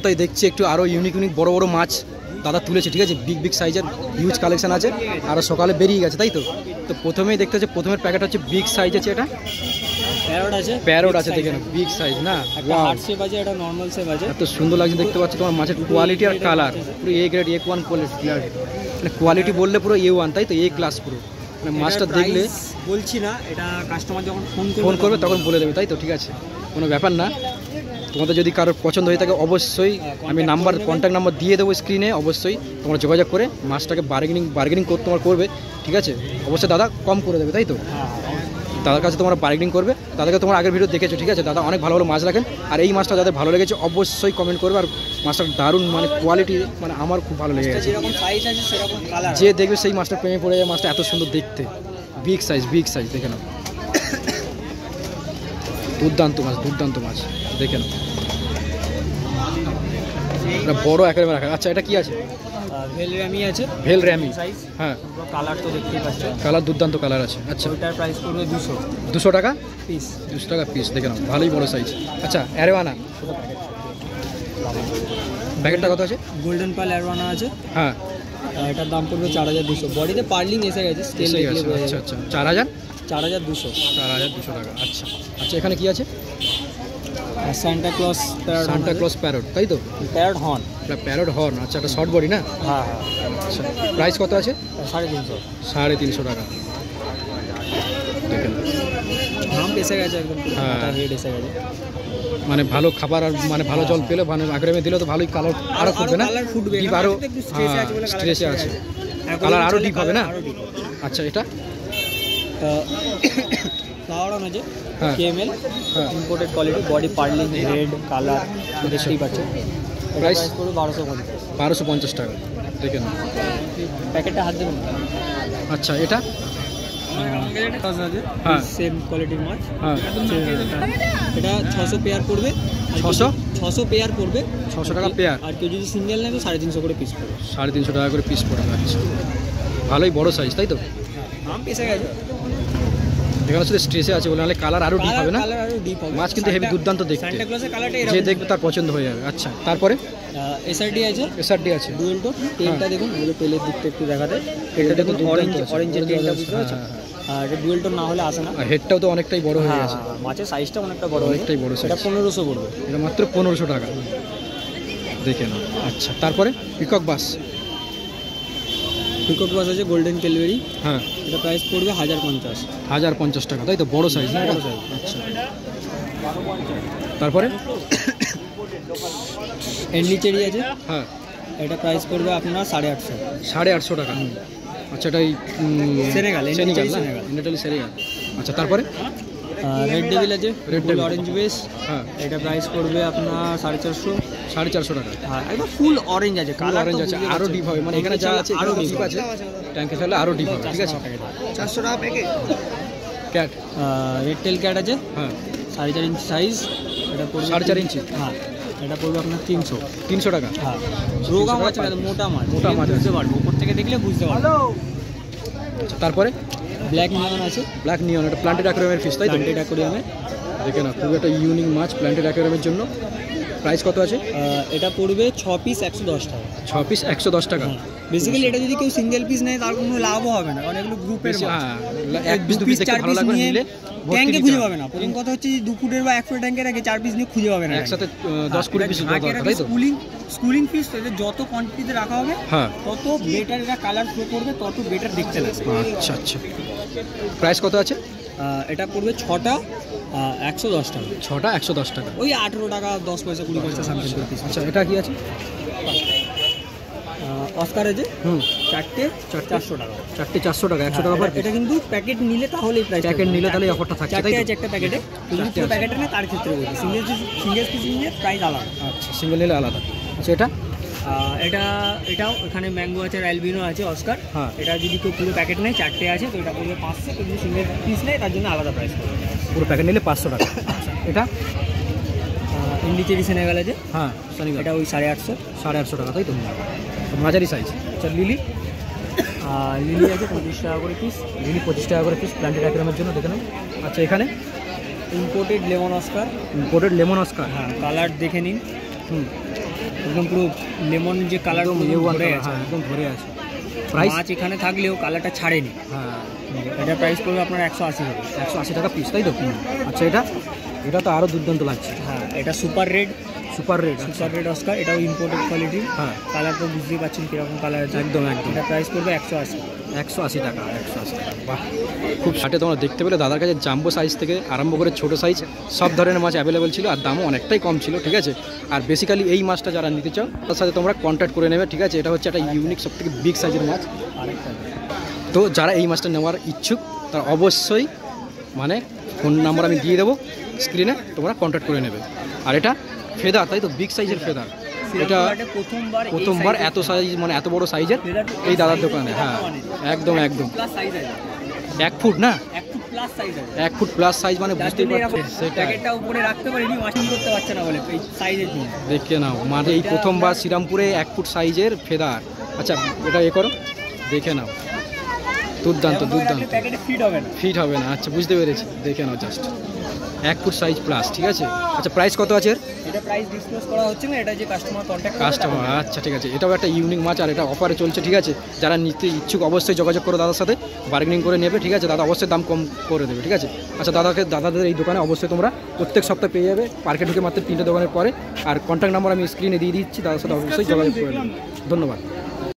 সপ্তাহে দেখছি একটু আরও ইউনিক বড় বড় মাছ দাদা তুলেছে, ঠিক আছে, বিগ সাইজের হিউজ কালেকশন আছে। আর সকালে বেরিয়ে গেছে, তাই তো? তো প্রথমেই দেখতে হচ্ছে, প্রথমের প্যাকেট হচ্ছে বিগ সাইজ আছে, এটা প্যারট আছে, দেখেন বিগ সাইজ না, এত সুন্দর লাগছে দেখতে পাচ্ছি। তোমার মাছের কোয়ালিটি আর কালার পুরো এ গ্রেড, A1 কোয়ালিটি, মানে কোয়ালিটি বললে পুরো A1, তাই তো, A ক্লাস পুরো। মানে মাছটা দেখলে বলছি না, এটা কাস্টমার যখন ফোন করবে তখন বলে দেবে, তাই তো? ঠিক আছে, কোনো ব্যাপার না। তোমাদের যদি কারোর পছন্দ হয়ে থাকে অবশ্যই আমি কন্ট্যাক্ট নাম্বার দিয়ে দেবো স্ক্রিনে, অবশ্যই তোমরা যোগাযোগ করে মাছটাকে বার্গেনিং তোমার করবে, ঠিক আছে? অবশ্যই দাদা কম করে দেবে, তাই তো? দাদার কাছে তোমরা বার্গেনিং করবে। দাদাকে তোমরা আগের ভিডিও দেখেছো, ঠিক আছে? দাদা অনেক ভালো ভালো মাছ রাখেন। আর এই মাছটা যাদের ভালো লেগেছে অবশ্যই কমেন্ট করবে। আর মাছটা দারুণ, মানে কোয়ালিটি, মানে আমার খুব ভালো লেগে গেছে। যে দেখবে সেই মাছটা প্রেমে পড়ে যায়। মাছটা এত সুন্দর দেখতে, বিগ সাইজ দেখে নাও, দুর্দান্ত মাছ দেখে নাও, এটা বড় একেবারে রাখা। আচ্ছা, এটা কি আছে? ভেল র্যামি, হ্যাঁ, কালার তো দেখতেই পাচ্ছ, কালার দুর্দান্ত কালার আছে। আচ্ছা, ওটার প্রাইস পড়বে 200 টাকা পিস, 200 টাকা পিস, দেখে নাও, ভালোই বড় সাইজ। আচ্ছা, অ্যারোয়ানা প্যাকেটটা কত আছে? গোল্ডেন পার্ল অ্যারোয়ানা আছে, হ্যাঁ, এটার দাম পড়বে 4200। বডিতে পার্লিং এসে গেছে, স্কেল দেখলে বোঝা যাবে। আচ্ছা, 4200 টাকা। আচ্ছা, এখানে কি আছে? সান্টা ক্লজ প্যারট, তাই তো? প্যারট হর্ন, আচ্ছা, এটা শর্ট বডি না? হ্যাঁ। আচ্ছা, প্রাইস কত আছে? 350 টাকা। দেখেন, দাম এসে গেছে একদম, হেড এসে গেছে। মানে ভালো খাবার আর মানে ভালো জল পেলে, মানে আগ্রামে দিলে তো ভালোই কালার আরও ফুটবে না? ডিপ আরও স্ট্রেসে আছে, কালার আরও ডিপ হবে না? আচ্ছা, এটা ফ্লাওয়ার অন আছে, KML imported quality, body purlin, red colour দেখতেই পাচ্ছেন। প্রাইস পড়বে 1250 টাকা। দেখেন, প্যাকেটটা হাত দেবেন। আচ্ছা, এটা সেম কোয়ালিটির মাছ, হ্যাঁ, এটা 600 পেয়ার পড়বে, 600 পেয়ার পড়বে, 600 টাকা পেয়ার। আর কেউ যদি সিঙ্গেল নেবে 350 করে পিস পড়বে, 350 টাকা করে পিস পড়বে। আচ্ছা, ভালোই বড় সাইজ, তাই তো? দাম এসে গেছে, এখানে শুধু স্ট্রেসে আছে বলে, নাহলে কালার আরও ডিপ হবে না? মাছ কিন্তু হেভি দুর্দান্ত দেখতে, যে দেখবে তার পছন্দ হয়ে যাবে। আচ্ছা, তারপরে এসআরডি আছে, ডুয়েল টোন। টেলটা দেখুন, তেলের দিকটা একটু দেখাতে, এটা দেখুন অরেঞ্জের টেলটা, বুঝতে পারছেন? আর এটা ডুয়েল টোন না হলে আসে না। আর হেডটাও তো অনেকটাই বড় হয়ে গেছে, মাছের সাইজটা অনেকটা বড়, অনেকটাই বড়। এটা 1500 পড়বে, এটা মাত্র 1500 টাকা। দেখে নাও। আচ্ছা, তারপরে পিকক বাস আছে, গোল্ডেন কেলবেরি, হ্যাঁ, এটা প্রাইস পড়বে 1050 টাকা, তাই তো? বড় সাইজ না? আচ্ছা, তারপরে এন্ডলিচেরি আছে, হ্যাঁ, এটা প্রাইস পড়বে আপনার 850 টাকা। আচ্ছা, এটাই সেনেগাল। আচ্ছা, তারপরে রেড ডেভিল আছে, অরেঞ্জ বেস, হ্যাঁ, এটা প্রাইস পড়বে আপনার 450 টাকা। হ্যাঁ, একদম ফুল অরেঞ্জ আছে, কালার অরেঞ্জ আছে, আরও ডিপ হবে, মানে এখানে যা আছে আরও ডিপ আছে, ট্যাঙ্কে ফেলে আরও ডিপ হবে, ঠিক আছে? 400 টাকা packet. Cat, red tail cat আছে, হ্যাঁ, 4.5 ইঞ্চি সাইজ, এটা পড়বে 4.5 ইঞ্চি, হ্যাঁ, এটা পড়বে আপনার 300 টাকা। হ্যাঁ, রোগা মাছ, মোটা মাছ বুঝতে পারবো, উপর থেকে দেখলে বুঝতে পারবো। আচ্ছা, তারপরে ব্ল্যাক নিয়ন আছে, এটা প্ল্যান্টেড অ্যাকোয়ারিয়ামের ফিশ, তাই তো? প্ল্যান্টেড অ্যাকোয়ারিয়ামে, দেখে না, খুব একটা ইউনিক মাছ প্ল্যান্টেড অ্যাকোয়ারিয়ামের জন্য। প্রাইস কত আছে? এটা পড়বে 6 পিস 110 টাকা। 6 পিস 110 টাকা। বেসিক্যালি এটা যদি কেউ সিঙ্গেল পিস নেয় তার কোনো লাভও হবে না, কারণ এগুলো গ্রুপের মাছ। এক পিস 2 পিস দেখতে ভালো লাগবে, নিলে ট্যাঙ্কে খুঁজে পাবে না। প্রথম কথা হচ্ছে 2 ফুটের বা 1 ফুটের ট্যাঙ্কে রাখে 4 পিস নিয়ে খুঁজে পাবে না, একসাথে 10-20 পিস দরকার, তাই তো? স্কুলিং পিস যত কোয়ান্টিটিতে রাখা হবে, হ্যাঁ, তত বেটার এটা কালার ফ্লো করবে, তত বেটার দেখতে লাগবে। আচ্ছা, প্রাইস কত আছে? এটা পড়বে 6টা 110 টাকা। 6টা 110 টাকা, ওই 18 টাকা 10 পয়সা 20 পয়সা সামথিং করে পিস। আচ্ছা, এটা কি আছে? অস্কার আছে, 4টে 400 টাকা। 4টে 400 টাকা, 100 টাকা। এটা কিন্তু প্যাকেট নিলে তাহলে প্রাইস, প্যাকেট নিলে তাহলে অফারটা থাকছে, তাই তো? 4টে আছে একটা প্যাকেটে, যদি পুরো প্যাকেটে নেয় তার ক্ষেত্রে বলছি, সিঙ্গেল পিস নিলে প্রাইস আলাদা। আচ্ছা, সিঙ্গেল নিলে আলাদা। আচ্ছা, এটাও এখানে ম্যাঙ্গো আছে, অ্যালবিনো আছে, অস্কার। হ্যাঁ, এটা যদি কেউ পুরো প্যাকেট নেয় 4টে আছে, তো এটা পড়বে 500, কিন্তু সিঙ্গেল পিস নেয় তার জন্য আলাদা প্রাইস পড়বে, পুরো প্যাকেট নিলে 500 টাকা। এটা ইন্ডিচেরি সেনেগাল আছে, হ্যাঁ, এটা ওই 850 টাকা, তাই তো? মাঝারি সাইজ। আচ্ছা, লিলি আছে 25 টাকা করে পিস, 25 টাকা করে পিস, প্ল্যান্টেড অ্যাকোয়ারিয়ামের জন্য, দেখে নাও। আচ্ছা, এখানে ইম্পোর্টেড লেমন অস্কার, হ্যাঁ, কালার দেখে নিন। একদম পুরো লেমন যে কালার ধরে আছে, একদম ধরে আছে। মাছ এখানে থাকলেও কালারটা ছাড়েনি। হ্যাঁ, এটা প্রাইস পড়বে আপনার 180 টাকা। 180 টাকা পিস, তাই তো? আচ্ছা, এটা তো আরও দুর্দান্ত লাগছে। হ্যাঁ, এটা super red super red Oscar, এটাও ইম্পোর্টেড কোয়ালিটি। হ্যাঁ, কালার তো বুঝতেই পারছেন কীরকম কালার আছে। একদম। এটা প্রাইস পড়বে 180 টাকা। 180 টাকা, বাহ, খুব সাথে তোমরা দেখতে পেলে দাদার কাছে জাম্বো সাইজ থেকে আরম্ভ করে ছোটো সাইজ সব ধরনের মাছ অ্যাভেলেবেল ছিল, আর দামও অনেকটাই কম ছিল, ঠিক আছে? আর বেসিক্যালি এই মাছটা যারা নিতে চাও তার সাথে তোমরা কন্ট্যাক্ট করে নেবে, ঠিক আছে? এটা হচ্ছে একটা ইউনিক সব থেকে বিগ সাইজের মাছ। তো যারা এই মাছটা নেওয়ার ইচ্ছুক তারা অবশ্যই মানে ফোন নাম্বার আমি দিয়ে দেবো স্ক্রিনে, তোমরা কন্ট্যাক্ট করে নেবে। আর এটা ফেদার, তাই তো? বিগ সাইজের ফেদার। এটা প্রথমবার এত সাইজ, মানে এত বড় সাইজের এই দাদার দোকানে। হ্যাঁ, একদম 1 ফুট না, 1 ফুট প্লাস সাইজ, মানে বুঝতেই পারছো। দেখে নাও, মানে এই প্রথমবার শ্রীরামপুরে 1 ফুট সাইজের ফেদার। আচ্ছা, এটা করো, দেখে নাও, দুর্দান্ত। ফিট হবে না, আচ্ছা বুঝতে পেরেছি, দেখে নাও জাস্ট 1 ফুট সাইজ প্লাস, ঠিক আছে? আচ্ছা, প্রাইস কত আছে? এটা প্রাইস ডিসক্লোজ করা হচ্ছে না, এটা যে কাস্টমার। আচ্ছা, ঠিক আছে, এটাও একটা ইউনিক মাছ, আর এটা অফারে চলছে, ঠিক আছে? যারা নিতে ইচ্ছুক অবশ্যই যোগাযোগ করে দাদার সাথে, বার্গেনিং করে নেবে, ঠিক আছে? দাদা অবশ্যই দাম কম করে দেবে, ঠিক আছে? আচ্ছা, দাদাদের এই দোকানে অবশ্যই তোমরা প্রত্যেক সপ্তাহে পেয়ে যাবে, পার্কে ঢুকে মাত্র 3টে দোকানের পরে। আর কন্ট্যাক্ট নাম্বার আমি স্ক্রিনে দিয়ে দিচ্ছি, দাদার সাথে অবশ্যই যোগাযোগ করে নেবে। ধন্যবাদ।